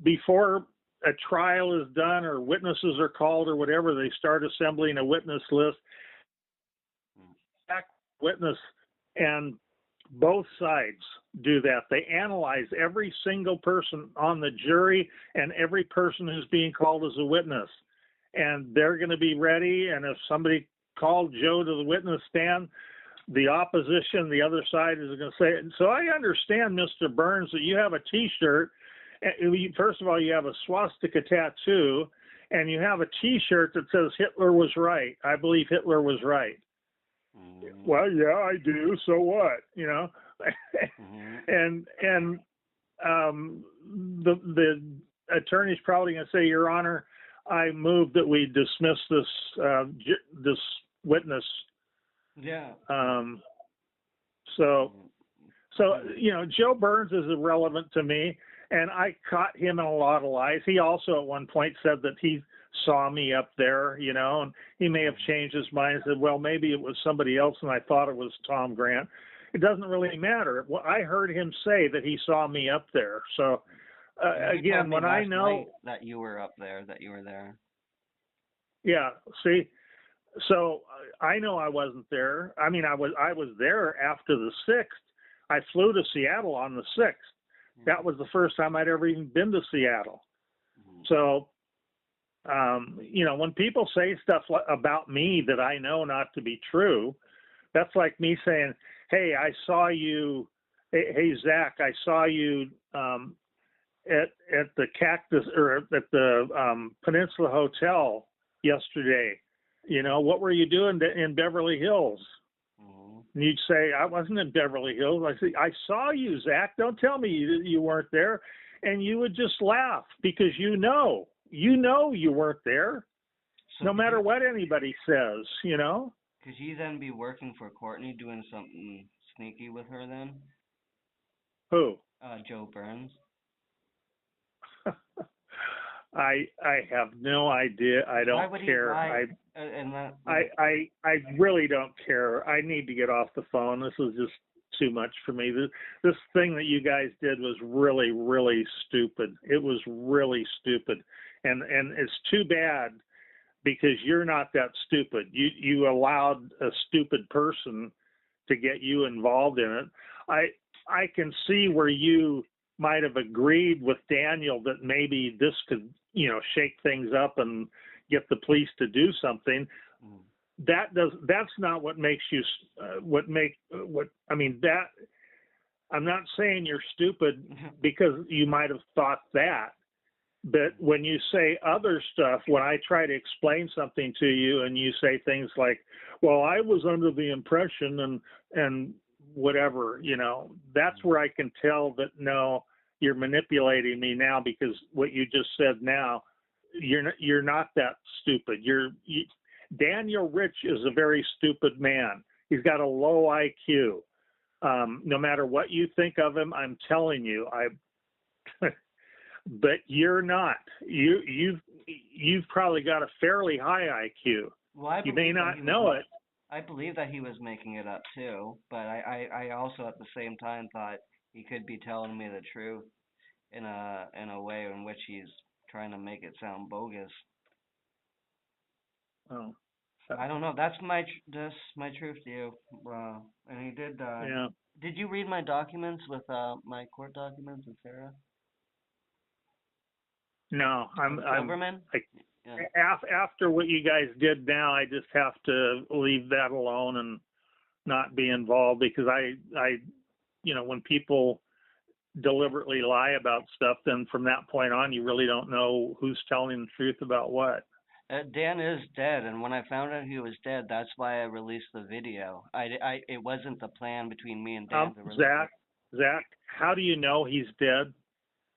before a trial is done or witnesses are called or whatever, they start assembling a witness list. Witness, and both sides do that. They analyze every single person on the jury and every person who's being called as a witness. And they're going to be ready. And if somebody called Joe to the witness stand, the opposition, the other side is going to say it. So I understand, Mr. Burns, that you have a T-shirt. First of all, you have a swastika tattoo, and you have a T-shirt that says Hitler was right. I believe Hitler was right. Well, yeah, I do. So what? And the attorney's probably going to say, Your Honor, I move that we dismiss this witness. Yeah. So Joe Burns is irrelevant to me, and I caught him in a lot of lies. He also at one point said that he saw me up there, and he may have changed his mind and said, well, maybe it was somebody else and I thought it was Tom Grant. It doesn't really matter. Well, I heard him say that he saw me up there. So again, when I know that you were up there, that you were there. Yeah. See, so I know I wasn't there. I mean, I was there after the 6th. I flew to Seattle on the 6th. That was the first time I'd ever even been to Seattle. So, when people say stuff about me that I know not to be true, that's like me saying, hey, I saw you, hey, Zach, I saw you at the Cactus, or at the Peninsula Hotel yesterday. What were you doing in Beverly Hills? And you'd say, I wasn't in Beverly Hills. I say, I saw you, Zach. Don't tell me you weren't there. And you would just laugh, because you know you weren't there, so no matter what anybody says, Could you then be working for Courtney, doing something sneaky with her then? Who? Joe Burns. I have no idea. I don't care. I really don't care. I need to get off the phone. This is just too much for me. This thing that you guys did was really, really stupid. It was really stupid. And it's too bad because you're not that stupid. You allowed a stupid person to get you involved in it. I can see where you might have agreed with Daniel that maybe this could, shake things up and get the police to do something. That's not what makes you I'm not saying you're stupid because you might have thought that. But when you say other stuff, when I try to explain something to you and you say things like, well, I was under the impression and whatever, that's where I can tell that, no, you're manipulating me now, because what you just said now, you're not that stupid. Daniel Rich is a very stupid man. He's got a low IQ. No matter what you think of him, I'm telling you, but you're not. You've probably got a fairly high IQ. Well, you may not know it. I believe that he was making it up too, but I also at the same time thought he could be telling me the truth in a way in which he's trying to make it sound bogus. Oh. I don't know. That's my truth to you. And he did. Yeah. Did you read my documents with my court documents with Sarah? No, Silverman? After what you guys did now, I just have to leave that alone and not be involved, because I when people deliberately lie about stuff, then from that point on, you really don't know who's telling the truth about what. Dan is dead, and when I found out he was dead, that's why I released the video. It wasn't the plan between me and Dan to release Zach, how do you know he's dead?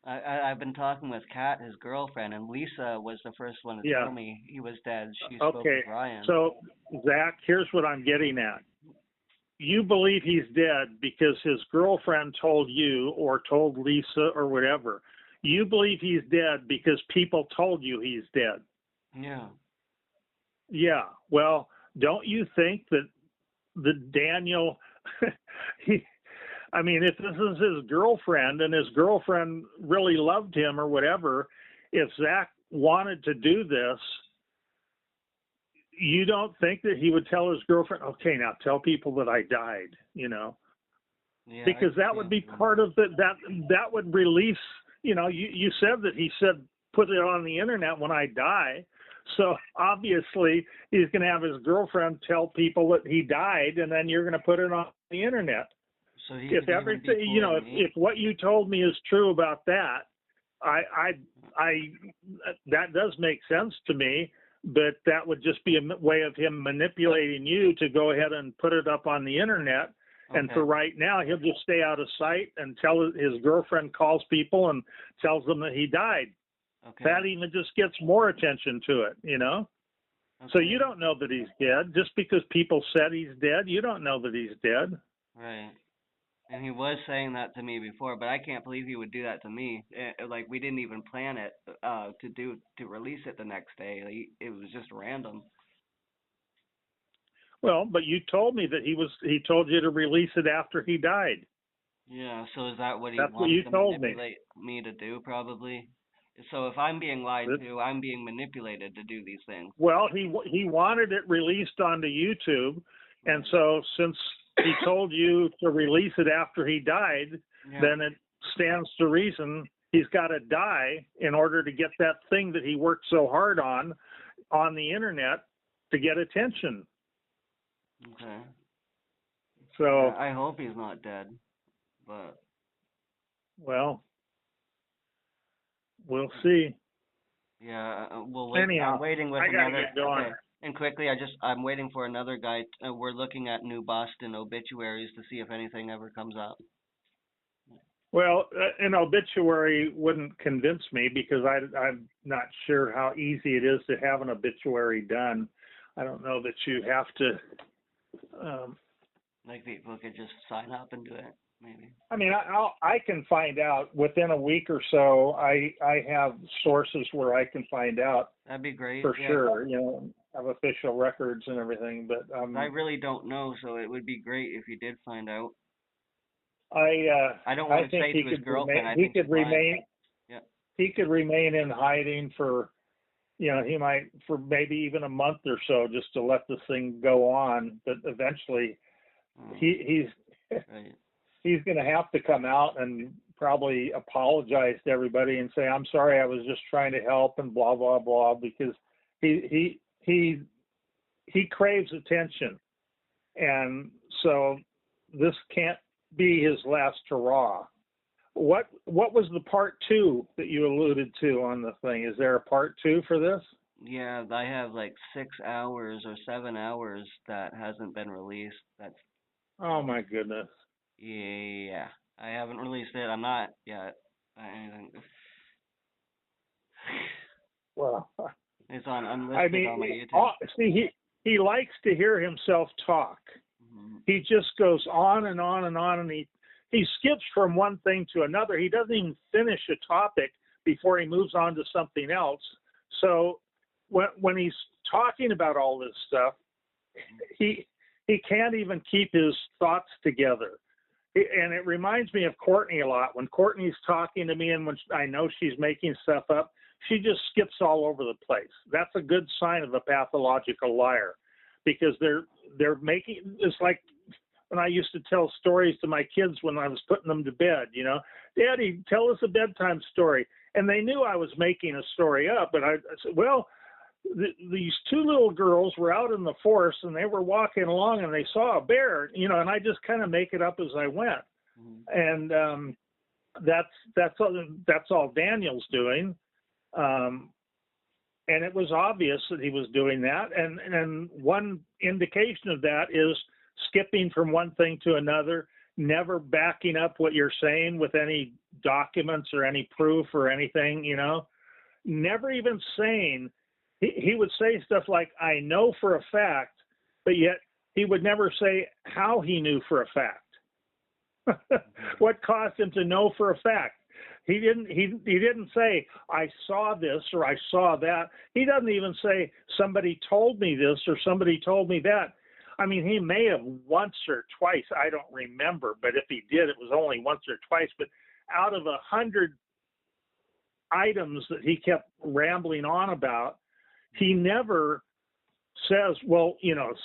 I've been talking with Kat, his girlfriend, and Lisa was the first one to tell me he was dead. She spoke with Ryan. So, Zach, here's what I'm getting at. You believe he's dead because his girlfriend told you or told Lisa or whatever. You believe he's dead because people told you he's dead. Yeah. Yeah. Well, don't you think that Daniel, if this is his girlfriend and his girlfriend really loved him or whatever, if Zach wanted to do this, you don't think that he would tell his girlfriend, okay, now tell people that I died, Yeah, because that would be part of that would release, you said that he said, put it on the internet when I die. So obviously he's going to have his girlfriend tell people that he died, and then you're going to put it on the internet. So if everything, if what you told me is true about that, that does make sense to me. But that would just be a way of him manipulating you to go ahead and put it up on the internet. Okay. And for right now, he'll just stay out of sight until his girlfriend calls people and tells them that he died. Okay. That even just gets more attention to it, Okay. So you don't know that he's dead. Just because people said he's dead, you don't know that he's dead. Right. And he was saying that to me before, but I can't believe he would do that to me. Like, we didn't even plan it to release it the next day. It was just random. Well, but you told me that he told you to release it after he died. Yeah, so is that what he That's wanted what you to told manipulate me to do, probably? So if I'm being lied to, I'm being manipulated to do these things. Well, he wanted it released onto YouTube, and so since he told you to release it after he died, then it stands to reason he's got to die in order to get that thing that he worked so hard on the internet to get attention. Okay. So I hope he's not dead, but well, we'll see. Yeah, we'll wait. Anyhow, I'm waiting with I gotta another. get going. Okay. And quickly, I'm waiting for another guy. We're looking at New Boston obituaries to see if anything ever comes up. Well, an obituary wouldn't convince me, because I'm not sure how easy it is to have an obituary done. I don't know that you have to. Like people could just sign up and do it, maybe. I mean, I can find out within a week or so. I have sources where I can find out. That'd be great. For sure, have official records and everything, but I really don't know, so it would be great if you did find out. I don't want to say to his girlfriend. He could remain in hiding for, he might for maybe even a month or so just to let this thing go on. But eventually, he's Right. he's going to have to come out and probably apologize to everybody and say, "I'm sorry, I was just trying to help," and blah blah blah, because he craves attention, and so this can't be his last hurrah. What was the part 2 that you alluded to on the thing? Is there a part 2 for this? Yeah, I have like 6 hours or 7 hours that hasn't been released. That's Oh my goodness. yeah. I haven't released it. I'm not yet. Well, It's on unlisted I on my mean, YouTube. see, he likes to hear himself talk. Mhm. He just goes on and on and on, and he skips from one thing to another. He doesn't even finish a topic before he moves on to something else. So when he's talking about all this stuff, he can't even keep his thoughts together. And it reminds me of Courtney a lot. When Courtney's talking to me and when I know she's making stuff up, she just skips all over the place. That's a good sign of a pathological liar, because they're making, it's like when I used to tell stories to my kids when I was putting them to bed, "Daddy, tell us a bedtime story." And they knew I was making a story up, but I said, well, these 2 little girls were out in the forest and they were walking along and they saw a bear, and I just kind of make it up as I went. Mhm. And that's all Daniel's doing. And it was obvious that he was doing that. And one indication of that is skipping from one thing to another, never backing up what you're saying with any documents or any proof or anything, never even saying. He would say stuff like, "I know for a fact," but yet he would never say how he knew for a fact. What caused him to know for a fact? He didn't say, "I saw this" or "I saw that." He doesn't even say, "Somebody told me this" or "somebody told me that." I mean, he may have once or twice, I don't remember, but if he did, it was only once or twice. But out of 100 items that he kept rambling on about, he never says, "Well,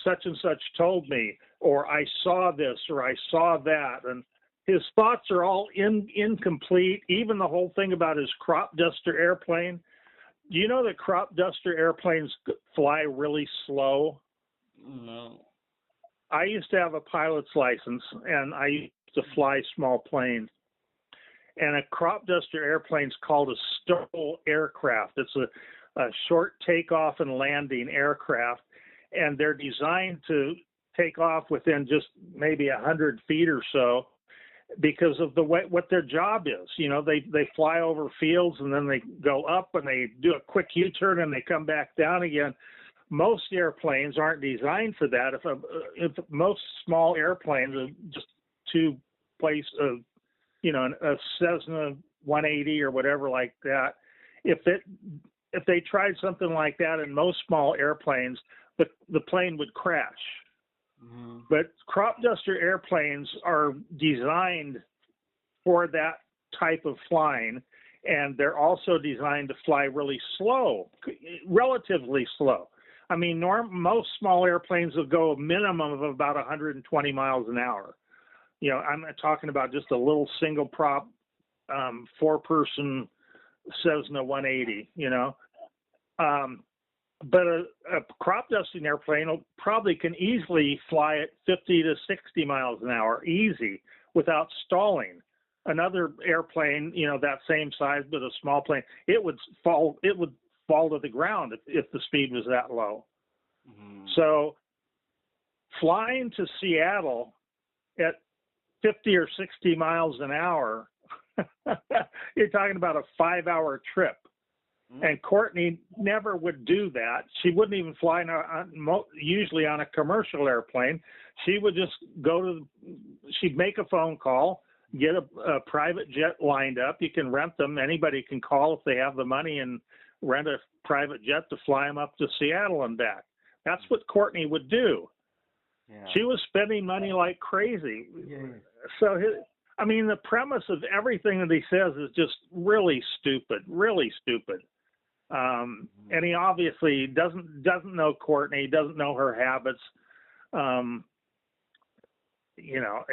such and such told me," or "I saw this," or "I saw that." And his thoughts are all incomplete. Even the whole thing about his crop duster airplane. Do you know that crop duster airplanes fly really slow? No. I used to have a pilot's license, and I used to fly small planes. And a crop duster airplane is called a STOL aircraft. It's a short takeoff and landing aircraft, and they're designed to take off within just maybe 100 feet or so because of the way what their job is. They fly over fields and then they go up and they do a quick U-turn and they come back down again. Most airplanes aren't designed for that. If most small airplanes are just a Cessna 180 or whatever like that, if they tried something like that in most small airplanes, the plane would crash. Mm-hmm. But crop duster airplanes are designed for that type of flying, and they're also designed to fly really slow, relatively slow. I mean, most small airplanes will go a minimum of about 120 miles an hour. I'm talking about just a little single prop, 4-person Cessna 180, but a crop dusting airplane probably can easily fly at 50 to 60 miles an hour, easy, without stalling. Another airplane, that same size, but a small plane, it would fall to the ground if the speed was that low. Mm-hmm. So flying to Seattle at 50 or 60 miles an hour, you're talking about a 5-hour trip. Mm-hmm. And Courtney never would do that. She wouldn't even fly usually on a commercial airplane. She would just she'd make a phone call, get a private jet lined up. You can rent them. Anybody can call if they have the money and rent a private jet to fly them up to Seattle and back. That's what Courtney would do. Yeah. She was spending money like crazy. Yeah. So, the premise of everything that he says is just really stupid, really stupid. And he obviously doesn't know Courtney, doesn't know her habits. You know,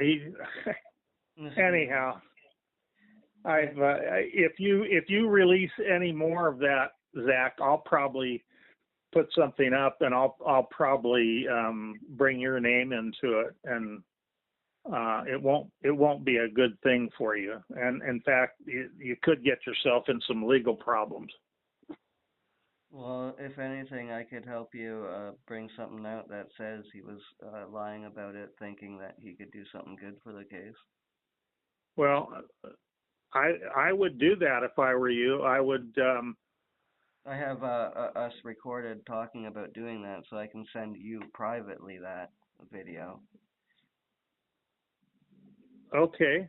anyhow, if you release any more of that, Zach, I'll probably put something up, and I'll probably bring your name into it, and it won't be a good thing for you. And in fact, you could get yourself in some legal problems. Well, if anything, I could help you bring something out that says he was lying about it, thinking that he could do something good for the case. Well, I would do that if I were you. I would. I have us recorded talking about doing that, so I can send you privately that video. Okay.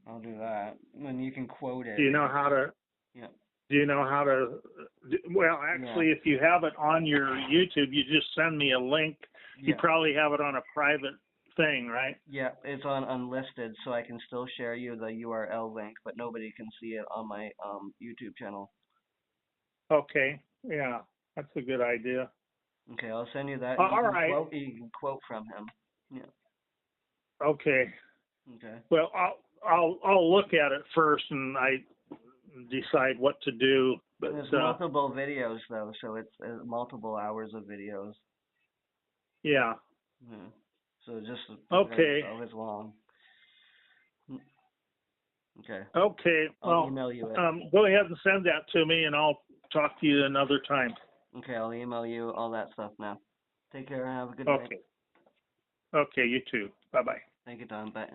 I'll do that, and you can quote it. Do you know how to? Yeah. Do you know how to? Well, actually, if you have it on your YouTube, you just send me a link. Yeah. You probably have it on a private thing, right? Yeah, it's on unlisted, so I can still share you the URL link, but nobody can see it on my YouTube channel. Okay. Yeah, that's a good idea. Okay, I'll send you that. All right. You can quote from him. Yeah. Okay. Okay. Well, I'll look at it first, and I decide what to do. But there's multiple videos though, so it's multiple hours of videos. Yeah. Yeah. So just okay. It's long. Okay. Okay. I'll email you it. Go ahead and send that to me, and I'll talk to you another time. Okay, I'll email you all that stuff now. Take care and have a good night. Okay. You too. Bye-bye. Thank you, Tom. Bye.